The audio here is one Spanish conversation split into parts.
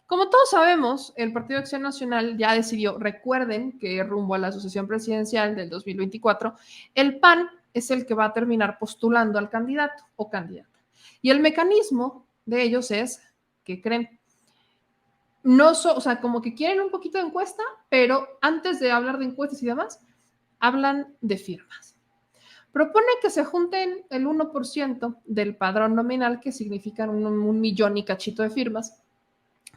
Como todos sabemos, el Partido de Acción Nacional ya decidió, recuerden que rumbo a la sucesión presidencial del 2024, el PAN es el que va a terminar postulando al candidato o candidata. Y el mecanismo de ellos es, ¿qué creen? No, o sea, como que quieren un poquito de encuesta, pero antes de hablar de encuestas y demás, hablan de firmas. Propone que se junten el 1% del padrón nominal, que significan un millón y cachito de firmas,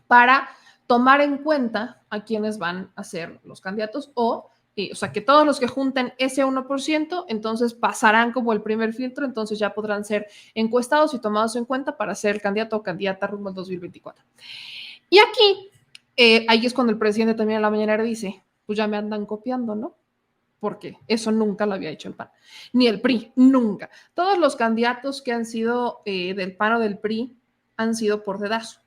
para tomar en cuenta a quienes van a ser los candidatos o sea, que todos los que junten ese 1%, entonces pasarán como el primer filtro, entonces ya podrán ser encuestados y tomados en cuenta para ser el candidato o candidata rumbo al 2024. Y aquí, ahí es cuando el presidente también en la mañanera dice, pues ya me andan copiando, ¿no? Porque eso nunca lo había hecho el PAN, ni el PRI, nunca. Todos los candidatos que han sido del PAN o del PRI han sido por dedazo.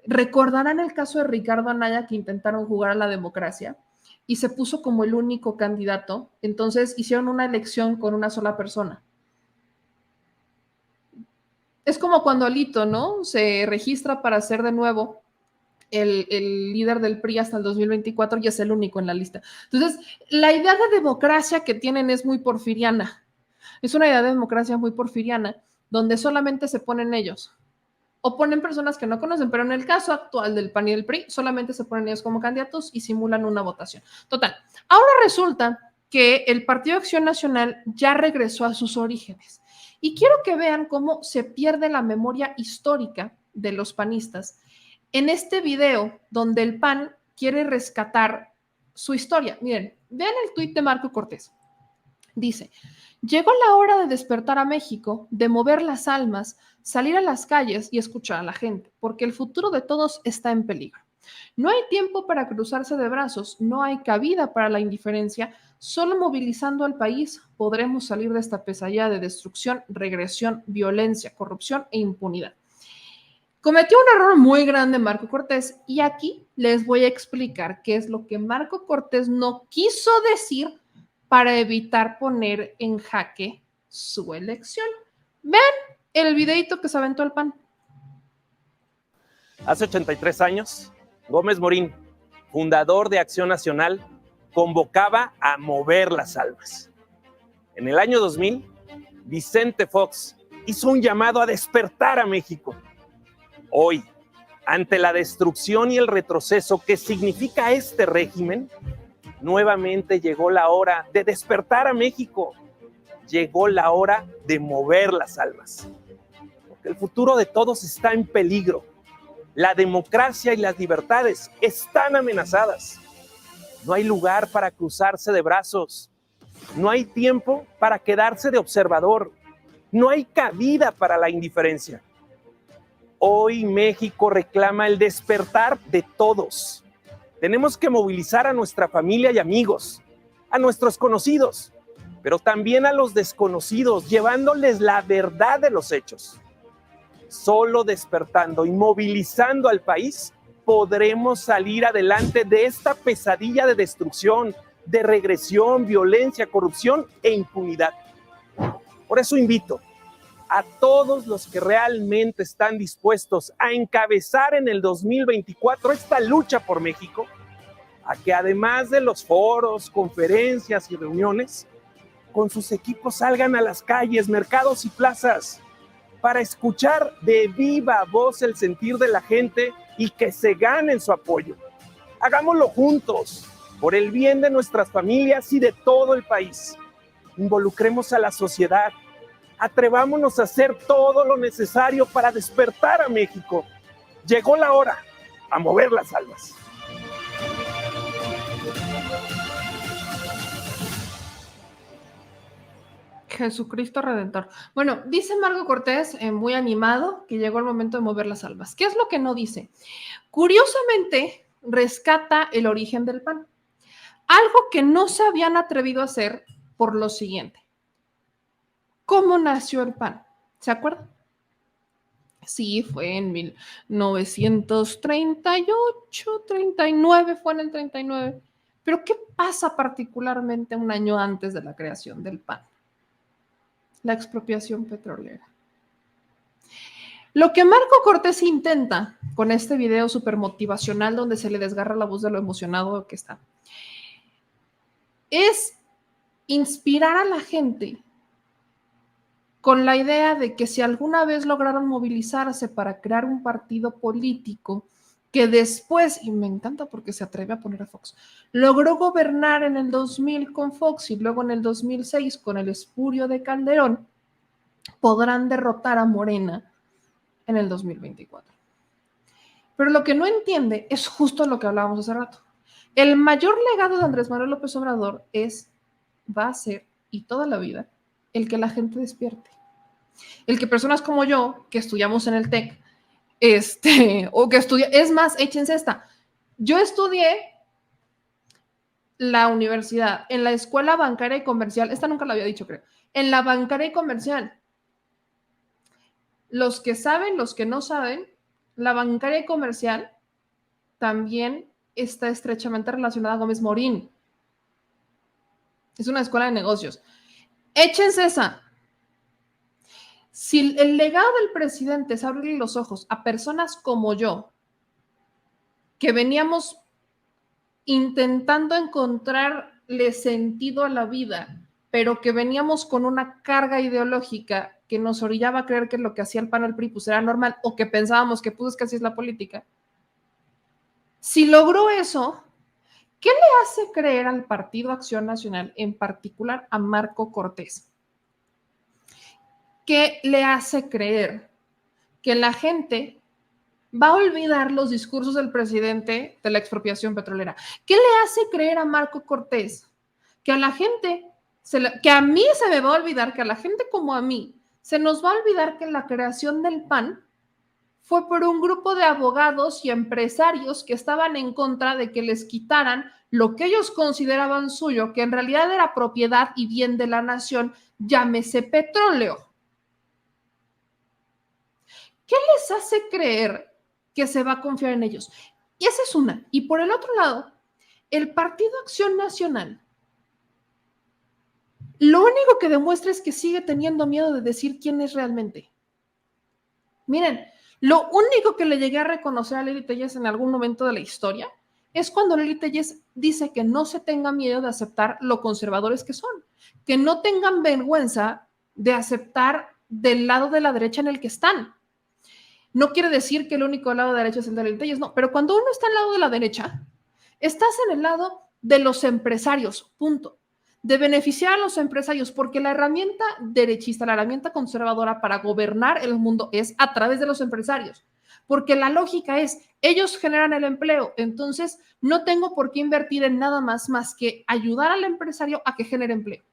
Recordarán el caso de Ricardo Anaya, que intentaron jugar a la democracia y se puso como el único candidato, entonces hicieron una elección con una sola persona. Es como cuando Alito, ¿no? Se registra para ser de nuevo el líder del PRI hasta el 2024 y es el único en la lista. Entonces, la idea de democracia que tienen es muy porfiriana. Es una idea de democracia muy porfiriana, donde solamente se ponen ellos o ponen personas que no conocen, pero en el caso actual del PAN y del PRI, solamente se ponen ellos como candidatos y simulan una votación. Total, ahora resulta que el Partido de Acción Nacional ya regresó a sus orígenes. Y quiero que vean cómo se pierde la memoria histórica de los panistas en este video donde el PAN quiere rescatar su historia. Miren, vean el tuit de Marco Cortés. Dice, llegó la hora de despertar a México, de mover las almas, salir a las calles y escuchar a la gente, porque el futuro de todos está en peligro. No hay tiempo para cruzarse de brazos, no hay cabida para la indiferencia, solo movilizando al país podremos salir de esta pesadilla de destrucción, regresión, violencia, corrupción e impunidad. Cometió un error muy grande Marco Cortés y aquí les voy a explicar qué es lo que Marco Cortés no quiso decir para evitar poner en jaque su elección. Vean el videito que se aventó el PAN. Hace 83 años, Gómez Morín, fundador de Acción Nacional, convocaba a mover las almas. En el año 2000, Vicente Fox hizo un llamado a despertar a México. Hoy, ante la destrucción y el retroceso que significa este régimen, nuevamente llegó la hora de despertar a México. Llegó la hora de mover las almas. Porque el futuro de todos está en peligro. La democracia y las libertades están amenazadas. No hay lugar para cruzarse de brazos. No hay tiempo para quedarse de observador. No hay cabida para la indiferencia. Hoy México reclama el despertar de todos. Tenemos que movilizar a nuestra familia y amigos, a nuestros conocidos, pero también a los desconocidos, llevándoles la verdad de los hechos. Solo despertando y movilizando al país podremos salir adelante de esta pesadilla de destrucción, de regresión, violencia, corrupción e impunidad. Por eso invito a todos los que realmente están dispuestos a encabezar en el 2024 esta lucha por México, a que además de los foros, conferencias y reuniones, con sus equipos salgan a las calles, mercados y plazas para escuchar de viva voz el sentir de la gente y que se ganen su apoyo. Hagámoslo juntos, por el bien de nuestras familias y de todo el país. Involucremos a la sociedad. Atrevámonos a hacer todo lo necesario para despertar a México. Llegó la hora a mover las almas. Jesucristo Redentor. Bueno, dice Marco Cortés, muy animado, que llegó el momento de mover las almas. ¿Qué es lo que no dice? Curiosamente, rescata el origen del PAN. Algo que no se habían atrevido a hacer por lo siguiente. ¿Cómo nació el PAN? ¿Se acuerdan? Sí, fue en 1938, 39, fue en el 39. Pero ¿qué pasa particularmente un año antes de la creación del PAN? La expropiación petrolera. Lo que Marco Cortés intenta con este video súper motivacional donde se le desgarra la voz de lo emocionado que está, es inspirar a la gente con la idea de que si alguna vez lograron movilizarse para crear un partido político que después, y me encanta porque se atreve a poner a Fox, logró gobernar en el 2000 con Fox y luego en el 2006 con el espurio de Calderón, podrán derrotar a Morena en el 2024. Pero lo que no entiende es justo lo que hablábamos hace rato. El mayor legado de Andrés Manuel López Obrador va a ser, y toda la vida, el que la gente despierte. El que personas como yo, que estudiamos en el TEC, o que es más, échense esta. Yo estudié la universidad en la escuela bancaria y comercial, esta nunca la había dicho, creo, en la bancaria y comercial. Los que saben, los que no saben, la bancaria y comercial también está estrechamente relacionada a Gómez Morín. Es una escuela de negocios. Échense esa. Si el legado del presidente es abrirle los ojos a personas como yo, que veníamos intentando encontrarle sentido a la vida, pero que veníamos con una carga ideológica que nos orillaba a creer que lo que hacía el PAN o el PRI pues era normal, o que pensábamos que pues que así es la política. Si logró eso, ¿qué le hace creer al Partido Acción Nacional, en particular a Marco Cortés? ¿Qué le hace creer que la gente va a olvidar los discursos del presidente de la expropiación petrolera? ¿Qué le hace creer a Marco Cortés que a la gente, que a mí se me va a olvidar, que a la gente como a mí, se nos va a olvidar que la creación del PAN fue por un grupo de abogados y empresarios que estaban en contra de que les quitaran lo que ellos consideraban suyo, que en realidad era propiedad y bien de la nación, llámese petróleo? ¿Qué les hace creer que se va a confiar en ellos? Y esa es una. Y por el otro lado, el Partido Acción Nacional, lo único que demuestra es que sigue teniendo miedo de decir quién es realmente. Miren, lo único que le llegué a reconocer a Lili Telles en algún momento de la historia es cuando Lili Telles dice que no se tenga miedo de aceptar lo conservadores que son, que no tengan vergüenza de aceptar del lado de la derecha en el que están. No quiere decir que el único lado de la derecha es el de Lili Telles, no, pero cuando uno está al lado de la derecha, estás en el lado de los empresarios, punto. De beneficiar a los empresarios, porque la herramienta derechista, la herramienta conservadora para gobernar el mundo es a través de los empresarios, porque la lógica es, ellos generan el empleo, entonces no tengo por qué invertir en nada más que ayudar al empresario a que genere empleo.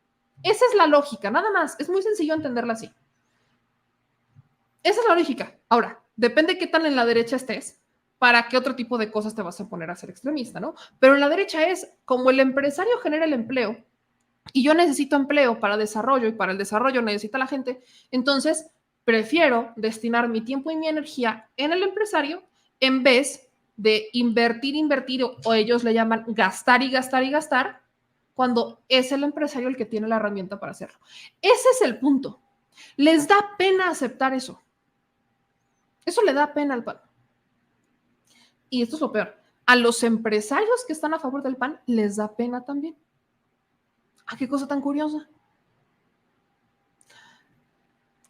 Esa es la lógica, nada más, es muy sencillo entenderla así. Esa es la lógica. Ahora, depende qué tan en la derecha estés, para qué otro tipo de cosas te vas a poner a ser extremista, ¿no? Pero en la derecha es, como el empresario genera el empleo, y yo necesito empleo para desarrollo, y para el desarrollo necesita la gente, entonces prefiero destinar mi tiempo y mi energía en el empresario en vez de invertir, o ellos le llaman gastar y gastar y gastar, cuando es el empresario el que tiene la herramienta para hacerlo. Ese es el punto. Les da pena aceptar eso. Eso le da pena al PAN. Y esto es lo peor. A los empresarios que están a favor del PAN les da pena también. ¡Ah, qué cosa tan curiosa!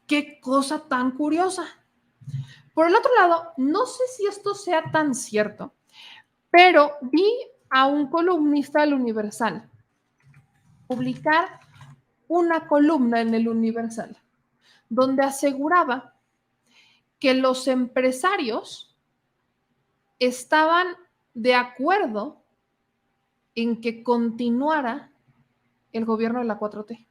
¡Qué cosa tan curiosa! Por el otro lado, no sé si esto sea tan cierto, pero vi a un columnista del Universal publicar una columna en el Universal donde aseguraba que los empresarios estaban de acuerdo en que continuara el gobierno de la 4T.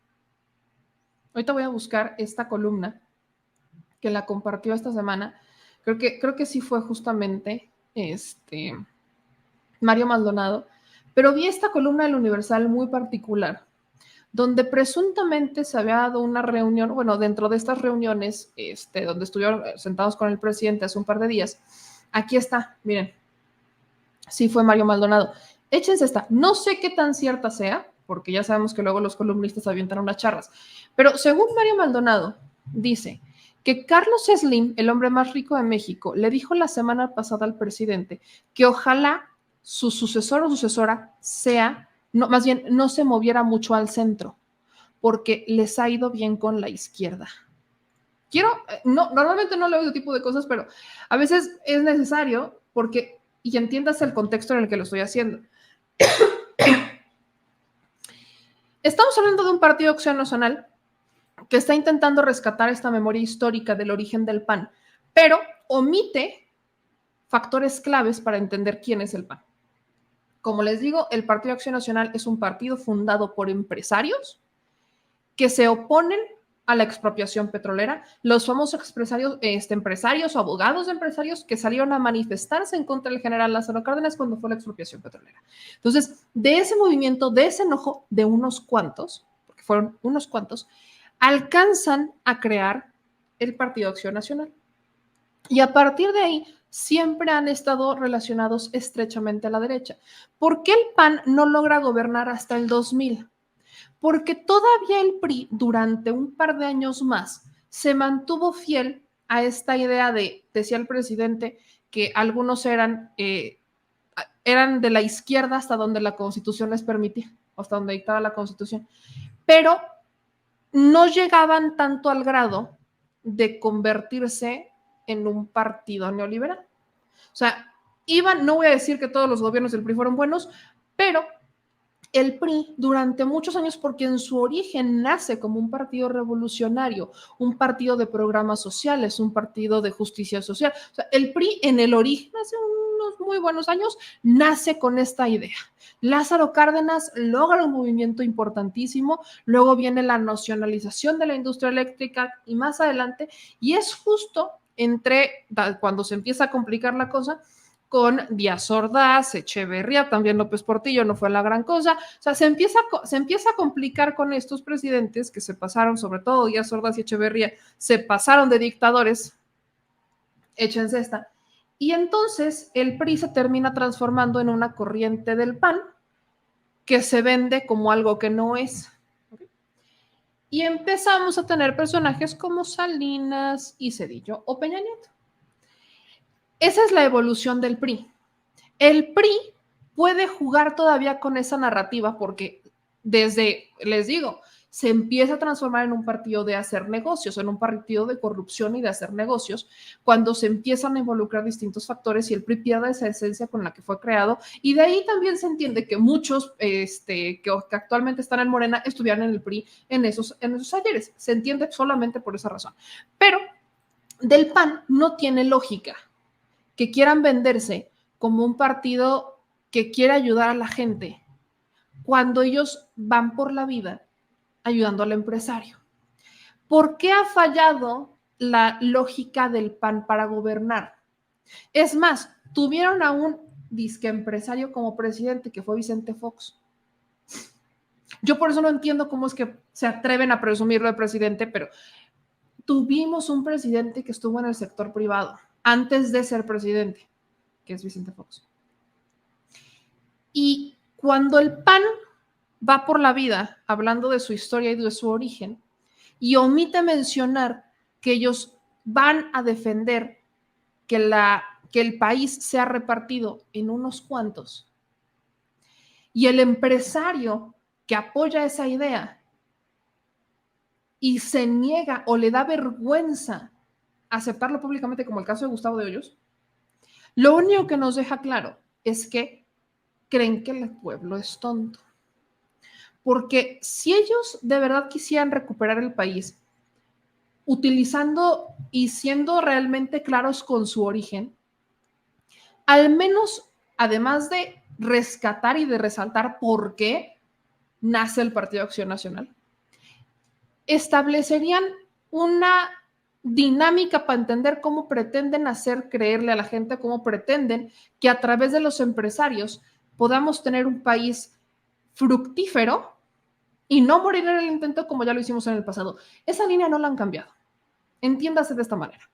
Ahorita voy a buscar esta columna que la compartió esta semana. Creo que sí fue justamente Mario Maldonado, pero vi esta columna del Universal muy particular, donde presuntamente se había dado una reunión, bueno, dentro de estas reuniones, donde estuvieron sentados con el presidente hace un par de días. Aquí está, miren, sí fue Mario Maldonado. Échense esta, no sé qué tan cierta sea, porque ya sabemos que luego los columnistas avientan unas charras, pero según Mario Maldonado, dice que Carlos Slim, el hombre más rico de México, le dijo la semana pasada al presidente que ojalá su sucesor o sucesora más bien no se moviera mucho al centro, porque les ha ido bien con la izquierda. Normalmente no leo ese tipo de cosas, pero a veces es necesario y entiendas el contexto en el que lo estoy haciendo. Estamos hablando de un partido de Acción Nacional que está intentando rescatar esta memoria histórica del origen del PAN, pero omite factores claves para entender quién es el PAN. Como les digo, el Partido de Acción Nacional es un partido fundado por empresarios que se oponen a la expropiación petrolera, los famosos empresarios o abogados de empresarios que salieron a manifestarse en contra del general Lázaro Cárdenas cuando fue la expropiación petrolera. Entonces, de ese movimiento, de ese enojo de unos cuantos, porque fueron unos cuantos, alcanzan a crear el Partido Acción Nacional. Y a partir de ahí, siempre han estado relacionados estrechamente a la derecha. ¿Por qué el PAN no logra gobernar hasta el 2000? Porque todavía el PRI, durante un par de años más, se mantuvo fiel a esta idea decía el presidente, que algunos eran de la izquierda hasta donde la Constitución les permitía, hasta donde dictaba la Constitución, pero no llegaban tanto al grado de convertirse en un partido neoliberal. O sea, no voy a decir que todos los gobiernos del PRI fueron buenos, pero el PRI durante muchos años, porque en su origen nace como un partido revolucionario, un partido de programas sociales, un partido de justicia social. O sea, el PRI en el origen, hace unos muy buenos años, nace con esta idea. Lázaro Cárdenas logra un movimiento importantísimo, luego viene la nacionalización de la industria eléctrica y más adelante, y es justo cuando se empieza a complicar la cosa, con Díaz Ordaz, Echeverría, también López Portillo, no fue la gran cosa. O sea, se empieza a complicar con estos presidentes que se pasaron, sobre todo Díaz Ordaz y Echeverría, se pasaron de dictadores, échense esta. Y entonces el PRI se termina transformando en una corriente del PAN que se vende como algo que no es. Y empezamos a tener personajes como Salinas y Zedillo o Peña Nieto. Esa es la evolución del PRI. El PRI puede jugar todavía con esa narrativa porque les digo, se empieza a transformar en un partido de hacer negocios, en un partido de corrupción y de hacer negocios, cuando se empiezan a involucrar distintos factores y el PRI pierde esa esencia con la que fue creado. Y de ahí también se entiende que muchos que actualmente están en Morena estuvieron en el PRI en esos ayeres. Se entiende solamente por esa razón. Pero del PAN no tiene lógica que quieran venderse como un partido que quiere ayudar a la gente cuando ellos van por la vida ayudando al empresario. ¿Por qué ha fallado la lógica del PAN para gobernar? Es más, tuvieron a un disque empresario como presidente que fue Vicente Fox. Yo por eso no entiendo cómo es que se atreven a presumirlo de presidente, pero tuvimos un presidente que estuvo en el sector privado antes de ser presidente, que es Vicente Fox. Y cuando el PAN va por la vida hablando de su historia y de su origen y omite mencionar que ellos van a defender que el país sea repartido en unos cuantos, y el empresario que apoya esa idea y se niega o le da vergüenza aceptarlo públicamente, como el caso de Gustavo de Hoyos, lo único que nos deja claro es que creen que el pueblo es tonto. Porque si ellos de verdad quisieran recuperar el país, utilizando y siendo realmente claros con su origen, al menos, además de rescatar y de resaltar por qué nace el Partido Acción Nacional, establecerían una dinámica para entender cómo pretenden hacer creerle a la gente, cómo pretenden que a través de los empresarios podamos tener un país fructífero y no morir en el intento como ya lo hicimos en el pasado. Esa línea no la han cambiado. Entiéndase de esta manera.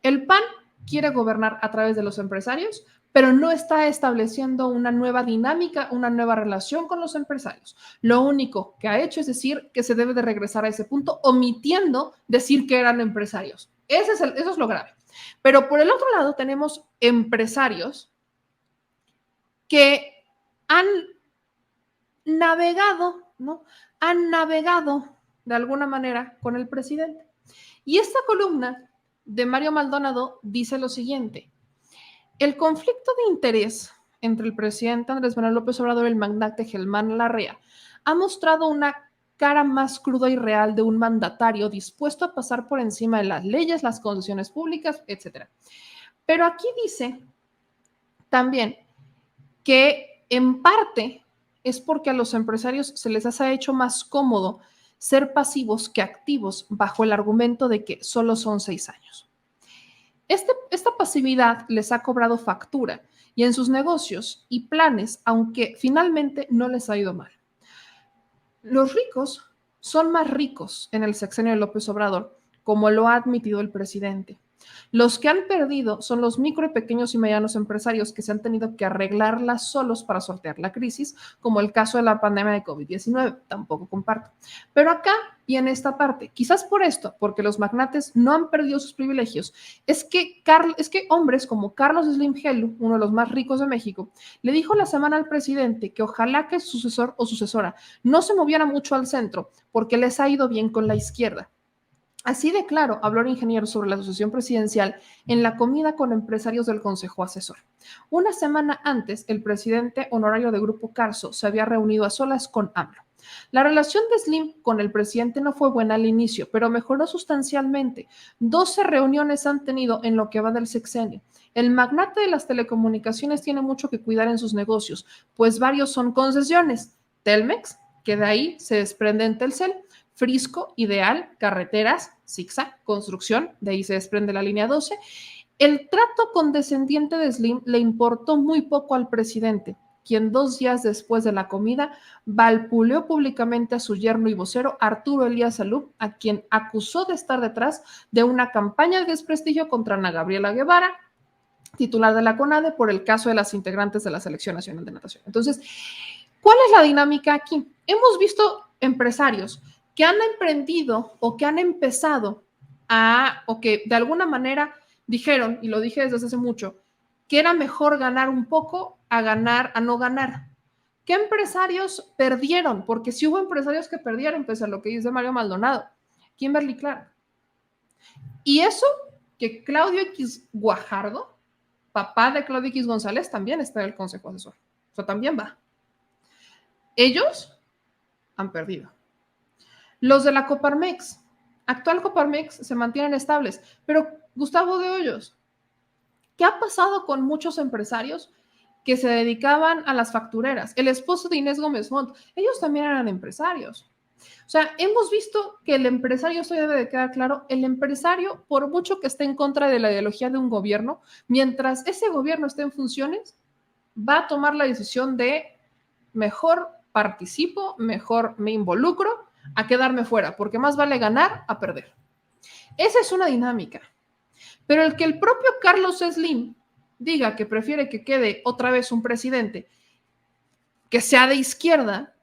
El PAN quiere gobernar a través de los empresarios pero no está estableciendo una nueva dinámica, una nueva relación con los empresarios. Lo único que ha hecho es decir que se debe de regresar a ese punto, omitiendo decir que eran empresarios. Eso es lo grave. Pero por el otro lado tenemos empresarios que han navegado, ¿no? Han navegado de alguna manera con el presidente. Y esta columna de Mario Maldonado dice lo siguiente: el conflicto de interés entre el presidente Andrés Manuel López Obrador y el magnate Germán Larrea ha mostrado una cara más cruda y real de un mandatario dispuesto a pasar por encima de las leyes, las concesiones públicas, etc. Pero aquí dice también que en parte es porque a los empresarios se les ha hecho más cómodo ser pasivos que activos bajo el argumento de que solo son 6 años. Esta pasividad les ha cobrado factura y en sus negocios y planes, aunque finalmente no les ha ido mal. Los ricos son más ricos en el sexenio de López Obrador, como lo ha admitido el presidente. Los que han perdido son los micro, pequeños y medianos empresarios que se han tenido que arreglarlas solos para sortear la crisis, como el caso de la pandemia de COVID-19. Tampoco comparto. Pero acá y en esta parte, quizás por esto, porque los magnates no han perdido sus privilegios, es que hombres como Carlos Slim Helú, uno de los más ricos de México, le dijo la semana al presidente que ojalá que su sucesor o sucesora no se moviera mucho al centro, porque les ha ido bien con la izquierda. Así de claro habló el ingeniero sobre la sucesión presidencial en la comida con empresarios del Consejo Asesor. Una semana antes, el presidente honorario de Grupo Carso se había reunido a solas con AMLO. La relación de Slim con el presidente no fue buena al inicio, pero mejoró sustancialmente. 12 reuniones han tenido en lo que va del sexenio. El magnate de las telecomunicaciones tiene mucho que cuidar en sus negocios, pues varios son concesiones. Telmex, que de ahí se desprende en Telcel, Frisco, Ideal, Carreteras, Zigzag, Construcción, de ahí se desprende la línea 12. El trato condescendiente de Slim le importó muy poco al presidente, quien 2 días después de la comida valpuleó públicamente a su yerno y vocero Arturo Elías Salub, a quien acusó de estar detrás de una campaña de desprestigio contra Ana Gabriela Guevara, titular de la CONADE, por el caso de las integrantes de la Selección Nacional de Natación. Entonces, ¿cuál es la dinámica aquí? Hemos visto empresarios que han emprendido o que han empezado o que de alguna manera dijeron, y lo dije desde hace mucho, que era mejor ganar un poco a no ganar. ¿Qué empresarios perdieron? Porque sí hubo empresarios que perdieron, pese a lo que dice Mario Maldonado. Kimberly Clark. Y eso que Claudio X Guajardo, papá de Claudio X González, también está en el Consejo Asesor. O sea, también va. Ellos han perdido. Los de la Coparmex, actual Coparmex, se mantienen estables, pero Gustavo de Hoyos, ¿qué ha pasado con muchos empresarios que se dedicaban a las factureras? El esposo de Inés Gómez Montt, ellos también eran empresarios. O sea, hemos visto que el empresario, esto debe de quedar claro, el empresario, por mucho que esté en contra de la ideología de un gobierno, mientras ese gobierno esté en funciones, va a tomar la decisión de mejor participo, mejor me involucro, a quedarme fuera, porque más vale ganar a perder. Esa es una dinámica. Pero el que el propio Carlos Slim diga que prefiere que quede otra vez un presidente que sea de izquierda,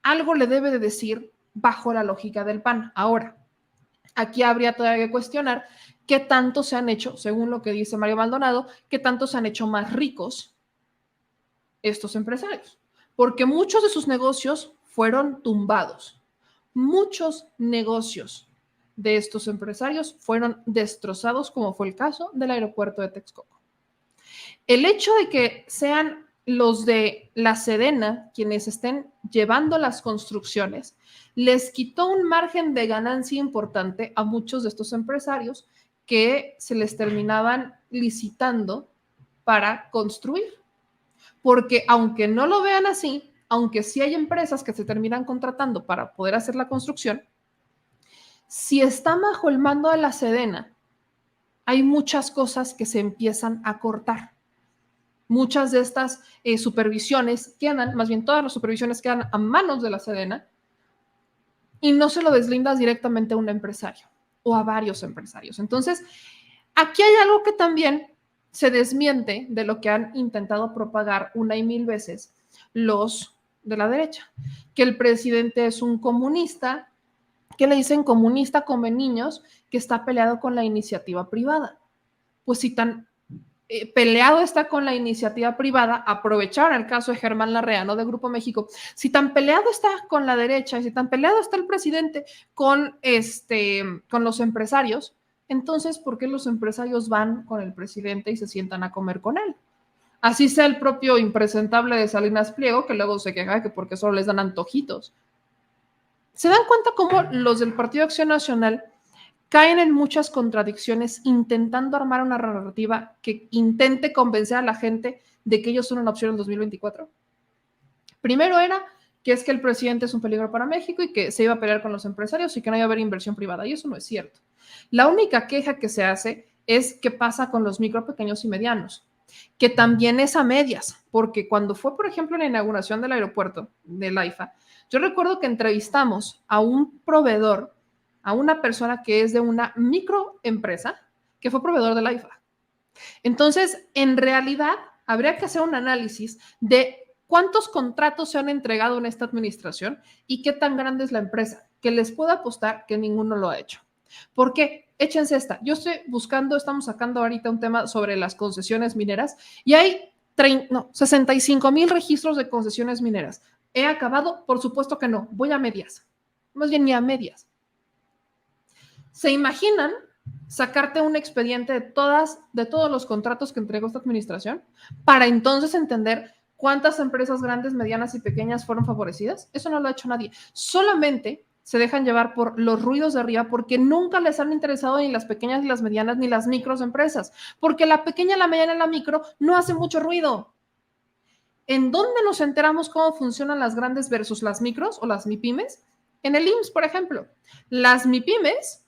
algo le debe de decir bajo la lógica del PAN. Ahora, aquí habría todavía que cuestionar qué tanto se han hecho, según lo que dice Mario Maldonado, qué tanto se han hecho más ricos estos empresarios, porque muchos de sus negocios fueron tumbados. Muchos negocios de estos empresarios fueron destrozados, como fue el caso del aeropuerto de Texcoco. El hecho de que sean los de la Sedena quienes estén llevando las construcciones les quitó un margen de ganancia importante a muchos de estos empresarios que se les terminaban licitando para construir. Porque aunque no lo vean así, aunque sí hay empresas que se terminan contratando para poder hacer la construcción, si está bajo el mando de la Sedena, hay muchas cosas que se empiezan a cortar. Muchas de estas supervisiones quedan, más bien todas las supervisiones quedan a manos de la Sedena y no se lo deslindas directamente a un empresario o a varios empresarios. Entonces, aquí hay algo que también se desmiente de lo que han intentado propagar una y mil veces los de la derecha, que el presidente es un comunista, que le dicen comunista come niños, que está peleado con la iniciativa privada. Pues si tan peleado está con la iniciativa privada, aprovecharon el caso de Germán Larrea, ¿no? De Grupo México, si tan peleado está con la derecha, y si tan peleado está el presidente con los empresarios, entonces, ¿por qué los empresarios van con el presidente y se sientan a comer con él? Así sea el propio impresentable de Salinas Pliego, que luego se queja que porque solo les dan antojitos. ¿Se dan cuenta cómo los del Partido Acción Nacional caen en muchas contradicciones intentando armar una narrativa que intente convencer a la gente de que ellos son una opción en 2024? Primero era que es que el presidente es un peligro para México y que se iba a pelear con los empresarios y que no iba a haber inversión privada, y eso no es cierto. La única queja que se hace es qué pasa con los micro, pequeños y medianos, que también es a medias, porque cuando fue, por ejemplo, la inauguración del aeropuerto del AIFA, yo recuerdo que entrevistamos a un proveedor, a una persona que es de una microempresa que fue proveedor del AIFA. Entonces, en realidad, habría que hacer un análisis de cuántos contratos se han entregado en esta administración y qué tan grande es la empresa, que les puedo apostar que ninguno lo ha hecho. ¿Por qué? Échense esta. Yo estoy buscando, estamos sacando ahorita un tema sobre las concesiones mineras y hay 65,000 registros de concesiones mineras. ¿He acabado? Por supuesto que no. Voy a medias. Más bien ni a medias. ¿Se imaginan sacarte un expediente de todos los contratos que entregó esta administración para entonces entender cuántas empresas grandes, medianas y pequeñas fueron favorecidas? Eso no lo ha hecho nadie. Solamente se dejan llevar por los ruidos de arriba porque nunca les han interesado ni las pequeñas, ni las medianas, ni las microempresas, porque la pequeña, la mediana y la micro no hace mucho ruido. ¿En dónde nos enteramos cómo funcionan las grandes versus las micros o las MIPYMES? En el IMSS, por ejemplo. Las MIPYMES,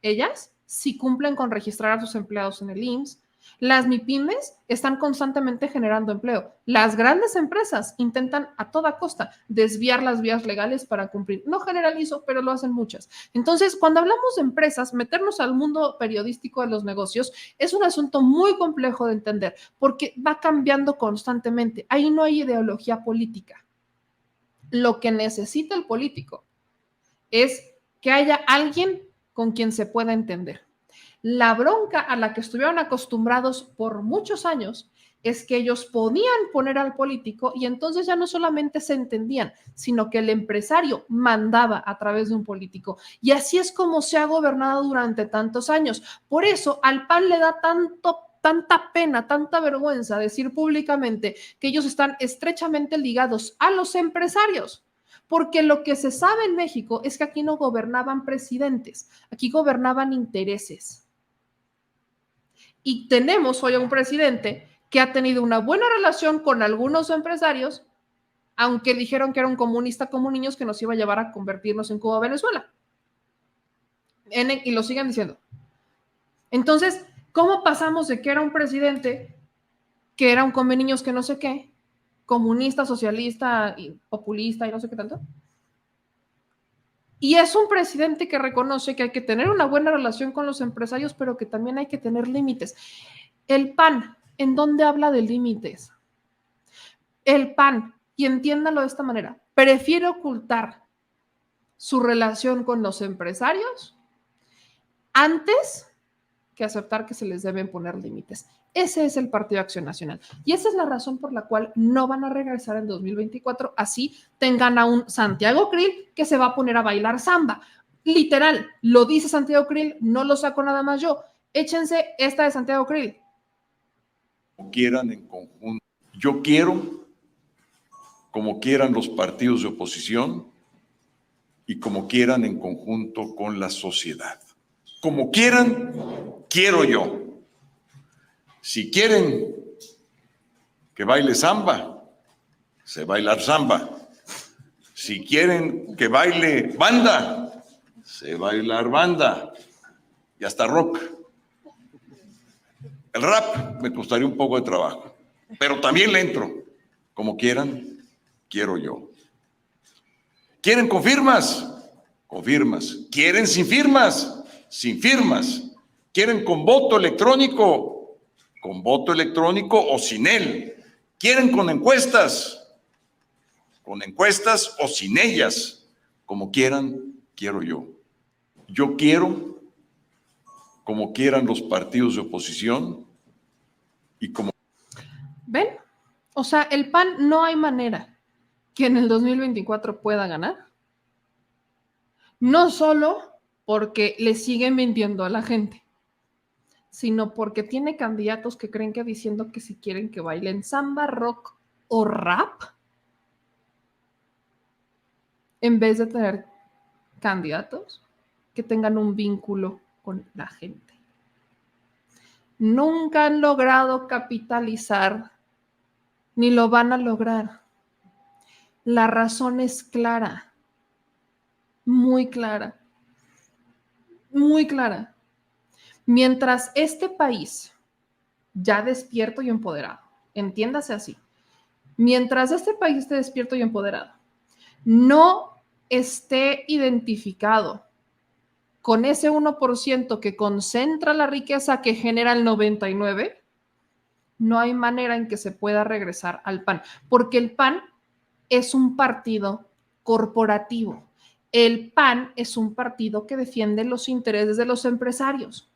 ellas sí cumplen con registrar a sus empleados en el IMSS. Las MIPYMES están constantemente generando empleo. Las grandes empresas intentan a toda costa desviar las vías legales para cumplir. No generalizo, pero lo hacen muchas. Entonces, cuando hablamos de empresas, meternos al mundo periodístico de los negocios es un asunto muy complejo de entender porque va cambiando constantemente. Ahí no hay ideología política. Lo que necesita el político es que haya alguien con quien se pueda entender. La bronca a la que estuvieron acostumbrados por muchos años es que ellos podían poner al político y entonces ya no solamente se entendían, sino que el empresario mandaba a través de un político. Y así es como se ha gobernado durante tantos años. Por eso al PAN le da tanta pena, tanta vergüenza decir públicamente que ellos están estrechamente ligados a los empresarios. Porque lo que se sabe en México es que aquí no gobernaban presidentes, aquí gobernaban intereses. Y tenemos hoy a un presidente que ha tenido una buena relación con algunos empresarios, aunque dijeron que era un comunista como niños que nos iba a llevar a convertirnos en Cuba o Venezuela. Y lo siguen diciendo. Entonces, ¿cómo pasamos de que era un presidente que era un come niños que no sé qué, comunista, socialista, y populista y no sé qué tanto? Y es un presidente que reconoce que hay que tener una buena relación con los empresarios, pero que también hay que tener límites. El PAN, ¿en dónde habla de límites? El PAN, y entiéndalo de esta manera, prefiere ocultar su relación con los empresarios antes que aceptar que se les deben poner límites. Ese es el Partido Acción Nacional. Y esa es la razón por la cual no van a regresar en 2024. Así tengan a un Santiago Krill que se va a poner a bailar samba. Literal, lo dice Santiago Krill, no lo saco nada más yo. Échense esta de Santiago Krill. Quieran en conjunto. Yo quiero, como quieran los partidos de oposición y como quieran en conjunto con la sociedad. Como quieran, quiero yo. Si quieren que baile samba, se bailar samba. Si quieren que baile banda, se bailar banda. Y hasta rock. El rap me costaría un poco de trabajo, pero también le entro. Como quieran, quiero yo. ¿Quieren con firmas? Con firmas. ¿Quieren sin firmas? Sin firmas. ¿Quieren con voto electrónico? con voto electrónico o sin él. ¿Quieren con encuestas? Con encuestas o sin ellas, como quieran, quiero yo. Yo quiero, como quieran los partidos de oposición y como... ¿Ven? O sea, el PAN no hay manera que en el 2024 pueda ganar. No solo porque le siguen mintiendo a la gente, sino porque tiene candidatos que creen que diciendo que si quieren que bailen samba, rock o rap, en vez de tener candidatos que tengan un vínculo con la gente. Nunca han logrado capitalizar, ni lo van a lograr. La razón es clara, muy clara, muy clara. Mientras este país, ya despierto y empoderado, entiéndase así, mientras este país esté despierto y empoderado, no esté identificado con ese 1% que concentra la riqueza que genera el 99%, no hay manera en que se pueda regresar al PAN, porque el PAN es un partido corporativo. El PAN es un partido que defiende los intereses de los empresarios.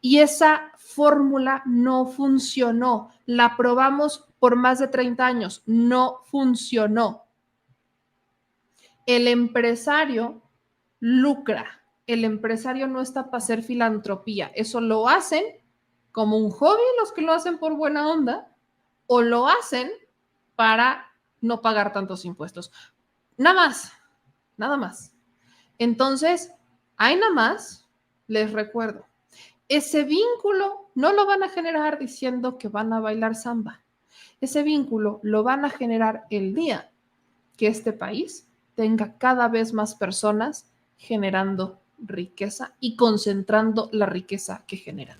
Y esa fórmula no funcionó. La probamos por más de 30 años. No funcionó. El empresario lucra. El empresario no está para hacer filantropía. Eso lo hacen como un hobby los que lo hacen por buena onda o lo hacen para no pagar tantos impuestos. Nada más, nada más. Entonces, ahí nada más les recuerdo, ese vínculo no lo van a generar diciendo que van a bailar samba. Ese vínculo lo van a generar el día que este país tenga cada vez más personas generando riqueza y concentrando la riqueza que generan.